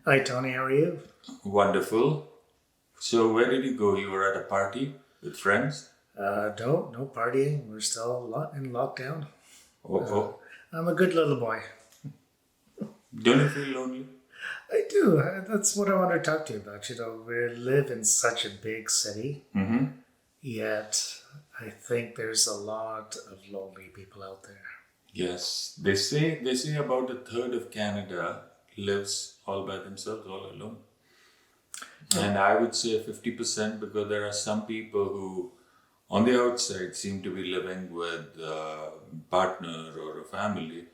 Hi, Tony. How are you? Wonderful. So, where did you go? You were at a party with friends? No partying. We're still in lockdown. Oh, Uh, oh. I'm a good little boy. Don't you feel lonely? I do. That's what I want to talk to you about. We live in such a big city, Mm-hmm. yet I think there's a lot of lonely people out there. Yes. They say about a third of Canada lives all by themselves, all alone. Oh, And I would say 50% because there are some people who, on the outside, seem to be living with a partner or a family,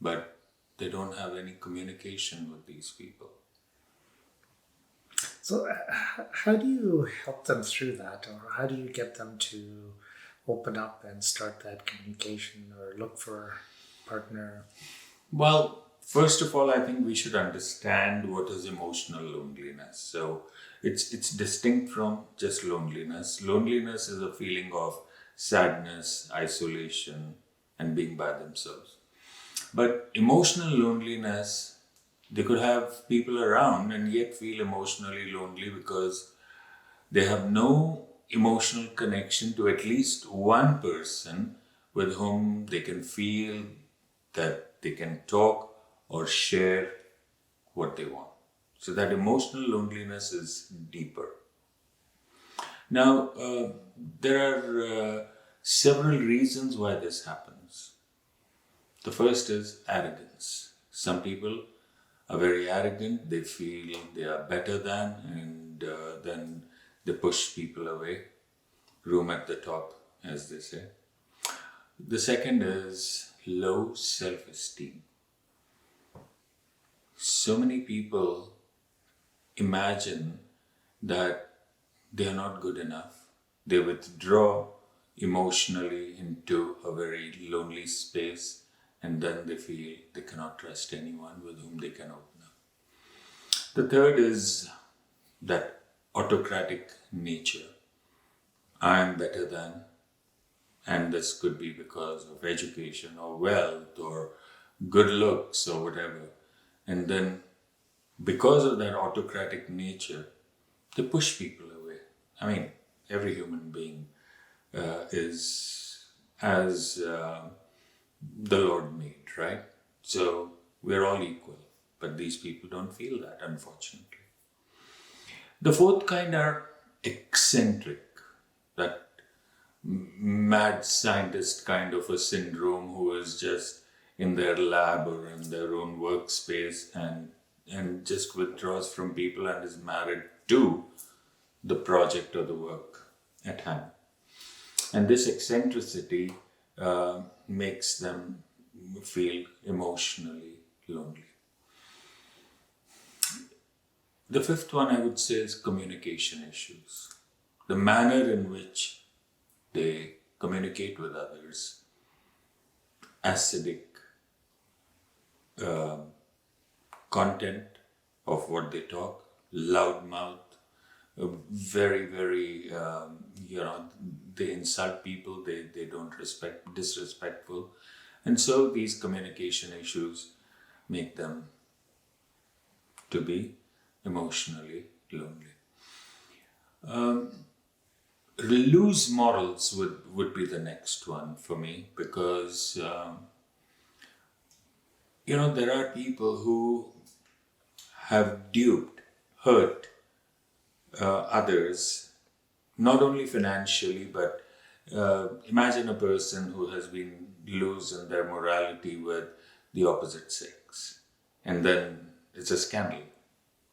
but they don't have any communication with these people. so, how do you help them through that, or how do you get them to open up and start that communication, or look for a partner? Well, first of all, I think we should understand what is emotional loneliness. So it's distinct from just loneliness. Loneliness is a feeling of sadness, isolation, and being by themselves. But emotional loneliness, they could have people around and yet feel emotionally lonely because they have no emotional connection to at least one person with whom they can feel that they can talk or share what they want. So that emotional loneliness is deeper. Now, there are several reasons why this happens. The first is arrogance. Some people are very arrogant, they feel they are better than, and then they push people away. Room at the top, as they say. The second is low self esteem. So many people imagine that they are not good enough. They withdraw emotionally into a very lonely space and then they feel they cannot trust anyone with whom they can open up. The third is that autocratic nature. I am better than, and this could be because of education or wealth or good looks or whatever. And then because of that autocratic nature, they push people away. I mean, every human being is as the Lord made, right? So we're all equal, but these people don't feel that, unfortunately. The fourth kind are eccentric, that mad scientist kind of a syndrome who is just in their lab or in their own workspace and just withdraws from people and is married to the project or the work at hand. And this eccentricity makes them feel emotionally lonely. The fifth one I would say is communication issues. The manner in which they communicate with others, acidic uh, content of what they talk, loudmouth, very, they insult people, they don't respect, disrespectful. And so these communication issues make them to be emotionally lonely. Loose morals would be the next one for me because, there are people who have duped, hurt others, not only financially, but imagine a person who has been loose in their morality with the opposite sex. And then it's a scandal.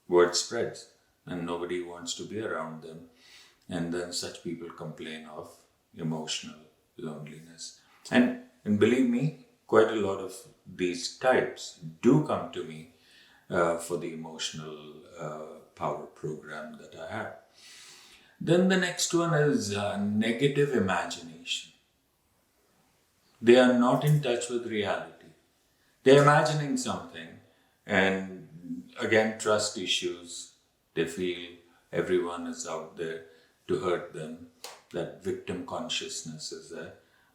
Word spreads and nobody wants to be around them. And then such people complain of emotional loneliness. And believe me, quite a lot of these types do come to me for the emotional power program that I have. Then the next one is negative imagination. They are not in touch with reality. They're imagining something, and again, trust issues. They feel everyone is out there to hurt them. That victim consciousness is there.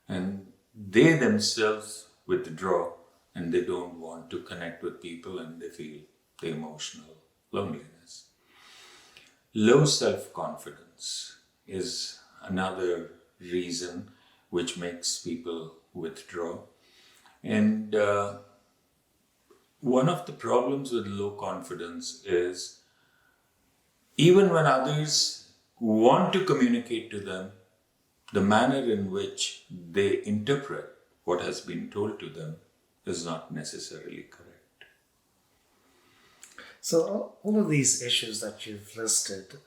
And they themselves withdraw and they don't want to connect with people and they feel the emotional loneliness. Low self-confidence is another reason which makes people withdraw. And one of the problems with low confidence is even when others want to communicate to them, the manner in which they interpret what has been told to them is not necessarily correct. So all of these issues that you've listed,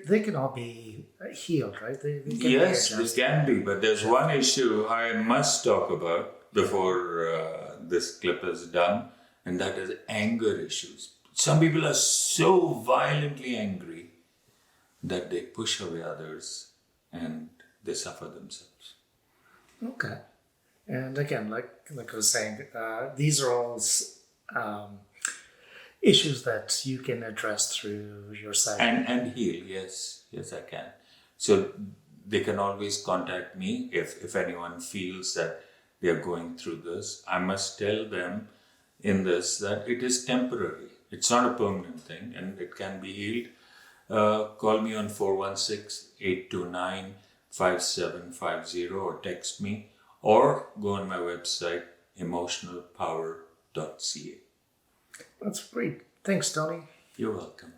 they can all be healed, right? They can Yes, be they adjusted. can be, but there's one issue I must talk about before this clip is done, and that is anger issues. Some people are so violently angry that they push away others and they suffer themselves. Okay. And again, like I was saying, these are all issues that you can address through your site. And heal, yes, I can. So they can always contact me if anyone feels that they are going through this. I must tell them in this that it is temporary. It's not a permanent thing, and it can be healed. Call me on 416-829-5750 or text me, or go on my website emotionalpower.ca. That's great. Thanks, Tony. You're welcome.